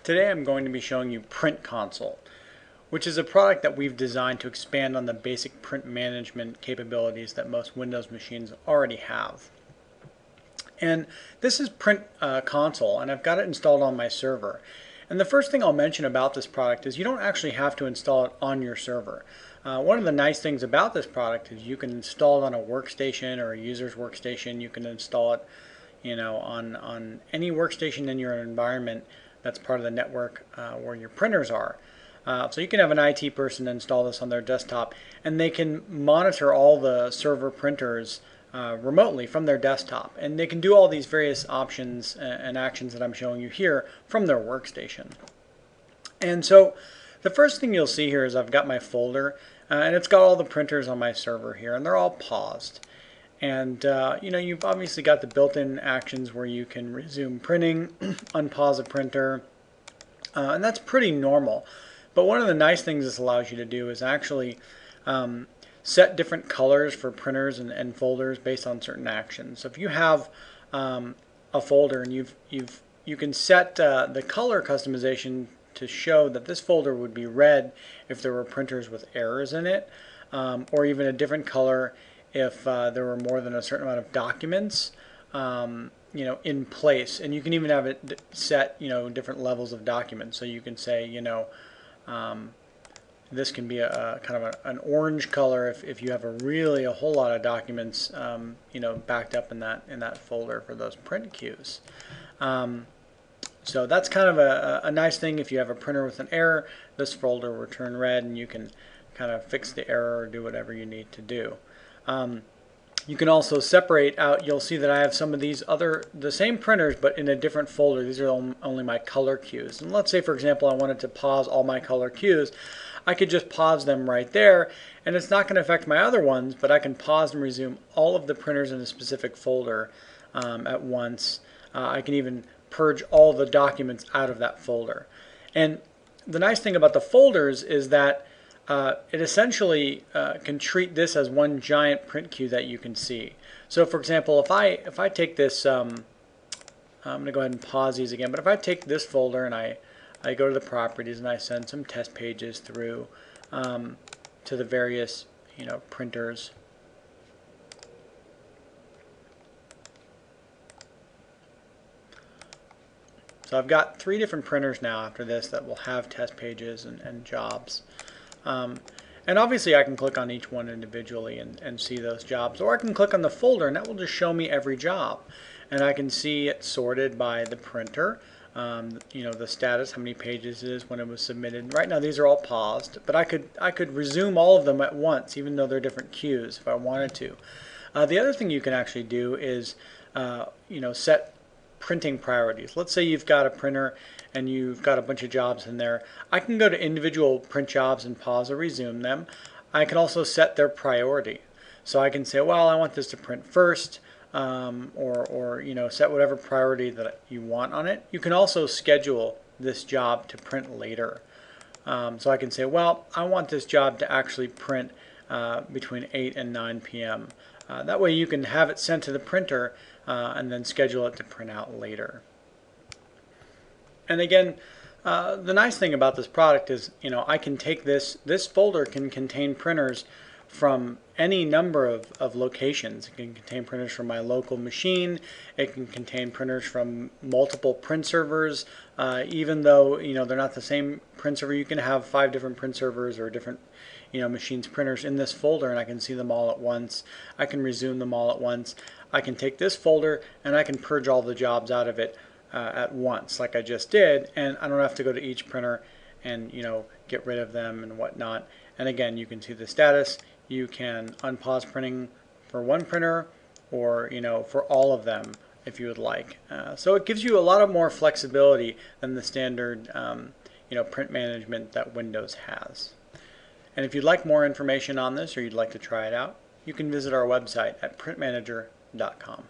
Today I'm going to be showing you Print Console, which is a product that we've designed to expand on the basic print management capabilities that most Windows machines already have. And this is Print Console, and I've got it installed on my server. And the first thing I'll mention about this product is you don't actually have to install it on your server. One of the nice things about this product is you can install it on a workstation or a user's workstation. You can install it, on any workstation in your environment that's part of the network where your printers are. So you can have an IT person install this on their desktop, and they can monitor all the server printers remotely from their desktop, and they can do all these various options and actions that I'm showing you here from their workstation. And so the first thing you'll see here is I've got my folder, and it's got all the printers on my server here, and they're all paused. And you've obviously got the built-in actions where you can resume printing, unpause a printer, and that's pretty normal. But one of the nice things this allows you to do is actually set different colors for printers and folders based on certain actions. So if you have a folder and you can set the color customization to show that this folder would be red if there were printers with errors in it, or even a different color if there were more than a certain amount of documents in place. And you can even have it set different levels of documents. So you can say this can be a kind of an orange color if you have a whole lot of documents backed up in that folder for those print queues. So that's kind of a nice thing. If you have a printer with an error, this folder will turn red, and you can kind of fix the error or do whatever you need to do. You can also separate out. You'll see that I have some of these the same printers but in a different folder. These are only my color queues. And let's say, for example, I wanted to pause all my color queues. I could just pause them right there, and it's not going to affect my other ones, but I can pause and resume all of the printers in a specific folder at once. I can even purge all the documents out of that folder. And the nice thing about the folders is that it essentially can treat this as one giant print queue that you can see. So for example, if I take this, I'm going to go ahead and pause these again, but if I take this folder and I go to the properties and I send some test pages through to the various printers. So I've got 3 different printers now after this that will have test pages and jobs. And obviously I can click on each one individually and see those jobs, or I can click on the folder and that will just show me every job, and I can see it sorted by the printer, the status, how many pages it is, when it was submitted. Right now these are all paused, but I could resume all of them at once, even though they're different queues, if I wanted to. The other thing you can actually do is set printing priorities. Let's say you've got a printer and you've got a bunch of jobs in there. I can go to individual print jobs and pause or resume them. I can also set their priority. So I can say, well, I want this to print first, or set whatever priority that you want on it. You can also schedule this job to print later. So I can say, well, I want this job to actually print between 8 and 9 p.m. That way you can have it sent to the printer and then schedule it to print out later. And again, the nice thing about this product is, I can take this folder can contain printers from any number of locations. It can contain printers from my local machine. It can contain printers from multiple print servers. Even though they're not the same print server, you can have 5 different print servers or different machines printers in this folder, and I can see them all at once. I can resume them all at once. I can take this folder and I can purge all the jobs out of it at once, like I just did, and I don't have to go to each printer and get rid of them and whatnot. And again, you can see the status. You can unpause printing for one printer, or for all of them if you would like. So it gives you a lot of more flexibility than the standard print management that Windows has. And if you'd like more information on this, or you'd like to try it out, you can visit our website at printmanager.com.